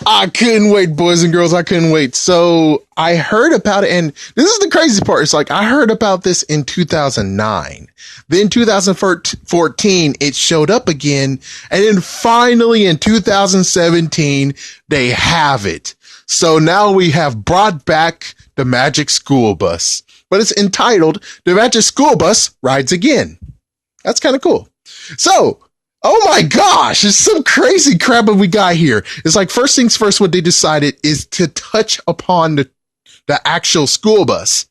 I couldn't wait, boys and girls. I couldn't wait. So I heard about it, and this is the crazy part. It's like I heard about this in 2009. Then 2014, it showed up again, and then finally in 2017, they have it. So now we have brought back the Magic School Bus, but it's entitled "The Magic School Bus Rides Again." That's kind of cool. So, oh my gosh, it's some crazy crap that we got here. It's like, first things first, what they decided is to touch upon the actual school bus.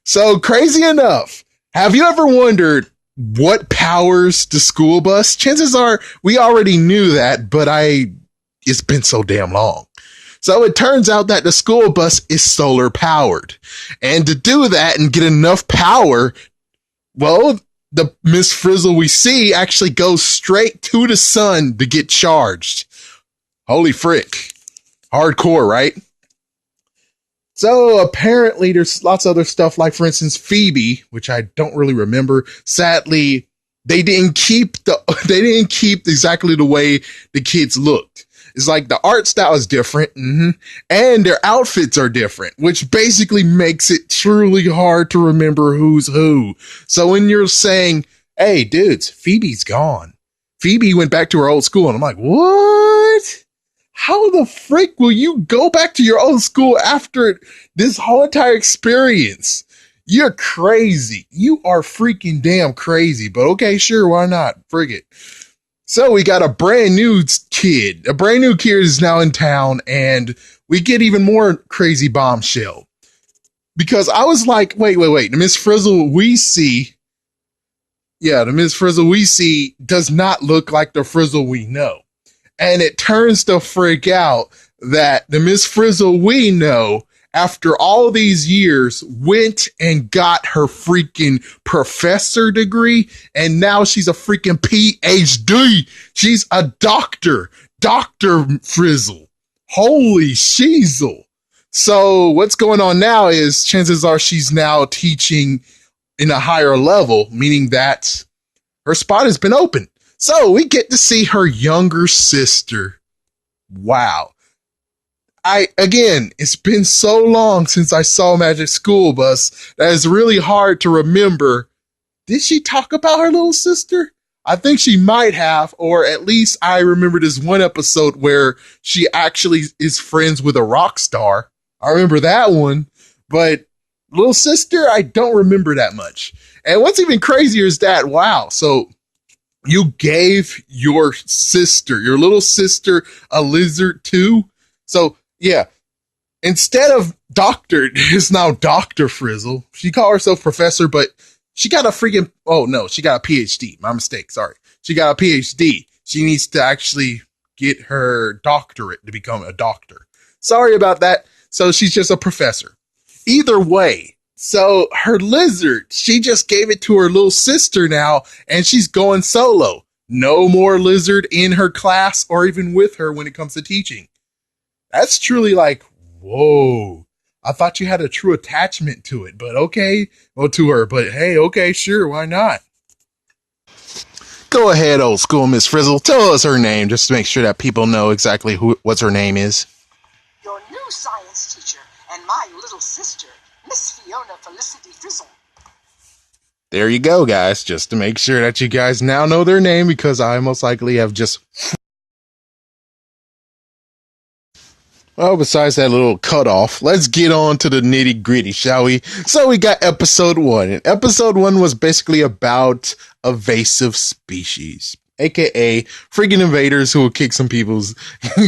So crazy enough, have you ever wondered what powers the school bus? Chances are we already knew that, but it's been so damn long. So it turns out that the school bus is solar powered. And to do that and get enough power, well, the Miss Frizzle we see actually goes straight to the sun to get charged. Holy frick. Hardcore, right? So apparently there's lots of other stuff, like for instance, Phoebe, which I don't really remember. Sadly, they didn't keep exactly the way the kids looked. It's like the art style is different, and their outfits are different, which basically makes it truly hard to remember who's who. So when you're saying, hey, dudes, Phoebe's gone. Phoebe went back to her old school, and I'm like, what? How the frick will you go back to your old school after this whole entire experience? You're crazy. You are freaking damn crazy, but okay, sure, why not? Frig it. So we got a brand new kid. A brand new kid is now in town, and we get even more crazy bombshell. Because I was like, wait. The Miss Frizzle we see, does not look like the Frizzle we know. And it turns to freak out that the Miss Frizzle we know, after all these years, went and got her freaking professor degree, and now she's a freaking PhD. She's a doctor. Dr. Frizzle. Holy sheezel. So what's going on now is chances are she's now teaching in a higher level, meaning that her spot has been opened. So we get to see her younger sister. Wow. It's been so long since I saw Magic School Bus that it's really hard to remember. Did she talk about her little sister? I think she might have, or at least I remember this one episode where she actually is friends with a rock star. I remember that one, but little sister, I don't remember that much. And what's even crazier is that, wow, so you gave your little sister, a lizard too? So, yeah, instead of doctor, it's now Dr. Frizzle. She called herself professor, but she got she got a PhD. My mistake, sorry. She got a PhD. She needs to actually get her doctorate to become a doctor. Sorry about that. So she's just a professor. Either way, so her lizard, she just gave it to her little sister now, and she's going solo. No more lizard in her class or even with her when it comes to teaching. That's truly like, whoa. I thought you had a true attachment to it, but okay. Well, to her, but hey, okay, sure, why not? Go ahead, old school Miss Frizzle. Tell us her name, just to make sure that people know exactly what her name is. Your new science teacher and my little sister, Miss Fiona Felicity Frizzle. There you go, guys, just to make sure that you guys now know their name, because I most likely have just... Well, besides that little cutoff, let's get on to the nitty gritty, shall we? So we got episode 1, and episode 1 was basically about evasive species, aka freaking invaders who will kick some people's,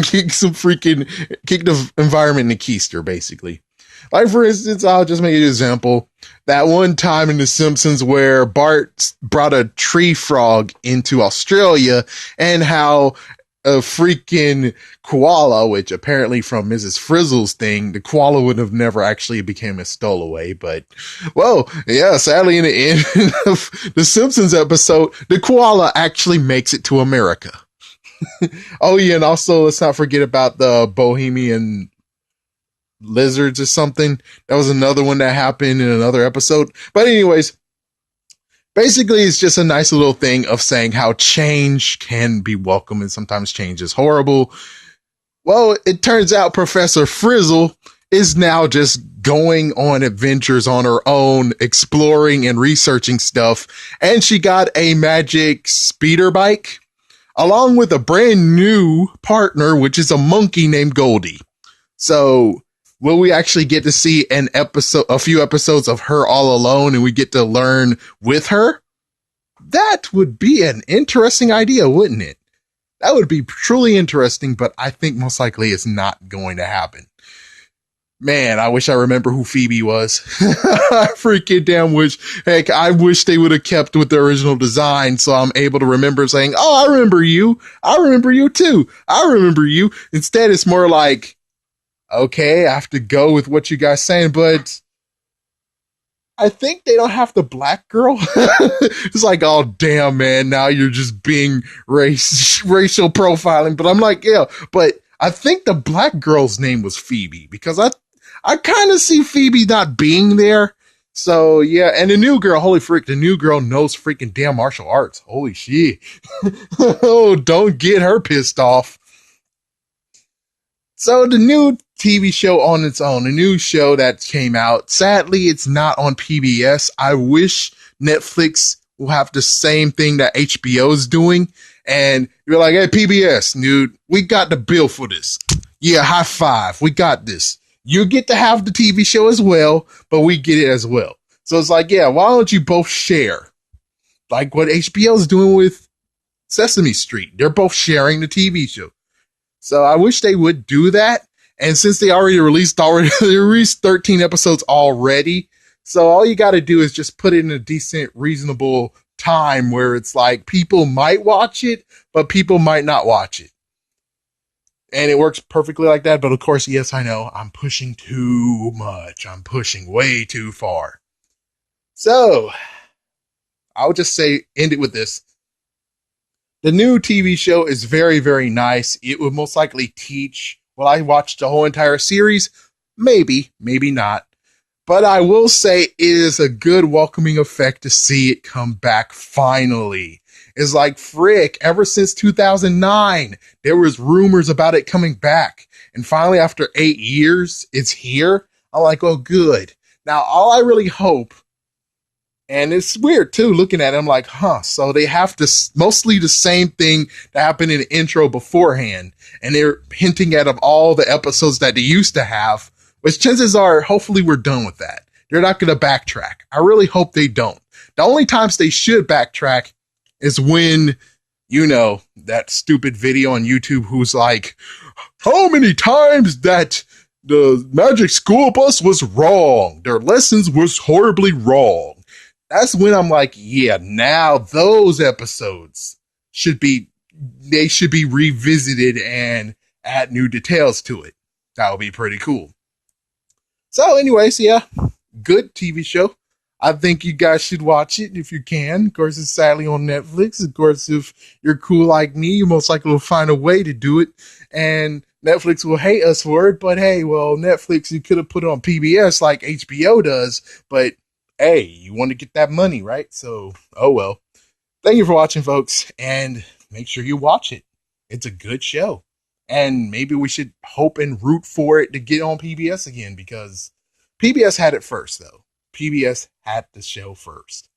kick the environment in the keister, basically. Like, for instance, I'll just make an example. That one time in The Simpsons where Bart brought a tree frog into Australia, and how a freaking koala, which apparently from Mrs. Frizzle's thing, the koala would have never actually became a stowaway. But, well, yeah, sadly in the end of the Simpsons episode, the koala actually makes it to America. Oh yeah, and also let's not forget about the Bohemian lizards or something. That was another one that happened in another episode. But anyways, basically, it's just a nice little thing of saying how change can be welcome, and sometimes change is horrible. Well, it turns out Professor Frizzle is now just going on adventures on her own, exploring and researching stuff. And she got a magic speeder bike along with a brand new partner, which is a monkey named Goldie. So will we actually get to see a few episodes of her all alone and we get to learn with her? That would be an interesting idea, wouldn't it? That would be truly interesting, but I think most likely it's not going to happen. Man, I wish I remember who Phoebe was. I freaking damn wish. Heck, I wish they would have kept with the original design so I'm able to remember saying, oh, I remember you. I remember you too. I remember you. Instead, it's more like, okay, I have to go with what you guys saying, but I think they don't have the black girl. It's like, oh, damn, man. Now you're just being racial profiling. But I'm like, yeah, but I think the black girl's name was Phoebe because I kind of see Phoebe not being there. So, yeah. And the new girl, holy frick, the new girl knows freaking damn martial arts. Holy shit. Oh, don't get her pissed off. So the new TV show on its own, a new show that came out. Sadly, it's not on PBS. I wish Netflix will have the same thing that HBO is doing. And you're like, hey, PBS, dude, we got the bill for this. Yeah, high five. We got this. You get to have the TV show as well, but we get it as well. So it's like, yeah, why don't you both share? Like what HBO is doing with Sesame Street. They're both sharing the TV show. So I wish they would do that. And since they released 13 episodes already. So all you got to do is just put it in a decent, reasonable time where it's like people might watch it, but people might not watch it. And it works perfectly like that. But of course, yes, I know I'm pushing too much. I'm pushing way too far. So I'll just say, end it with this. The new TV show is very, very nice. It would most likely teach. Will I watch the whole entire series? Maybe, maybe not. But I will say it is a good welcoming effect to see it come back finally. It's like, frick, ever since 2009, there was rumors about it coming back. And finally, after 8 years, it's here. I'm like, oh, good. Now, all I really hope, and it's weird too, looking at it, I'm like, so they have mostly the same thing that happened in the intro beforehand. And they're hinting at of all the episodes that they used to have, which chances are, hopefully we're done with that. They're not going to backtrack. I really hope they don't. The only times they should backtrack is when, that stupid video on YouTube who's like, how many times that the Magic School Bus was wrong. Their lessons was horribly wrong. That's when I'm like, yeah, now those episodes should be revisited and add new details to it. That would be pretty cool. So anyways, yeah, good TV show. I think you guys should watch it if you can. Of course, it's sadly on Netflix. Of course, if you're cool like me, you most likely will find a way to do it. And Netflix will hate us for it. But hey, well, Netflix, you could have put it on PBS like HBO does. But hey, you want to get that money, right? So, oh well. Thank you for watching, folks. And make sure you watch it. It's a good show. And maybe we should hope and root for it to get on PBS again because PBS had it first, though. PBS had the show first.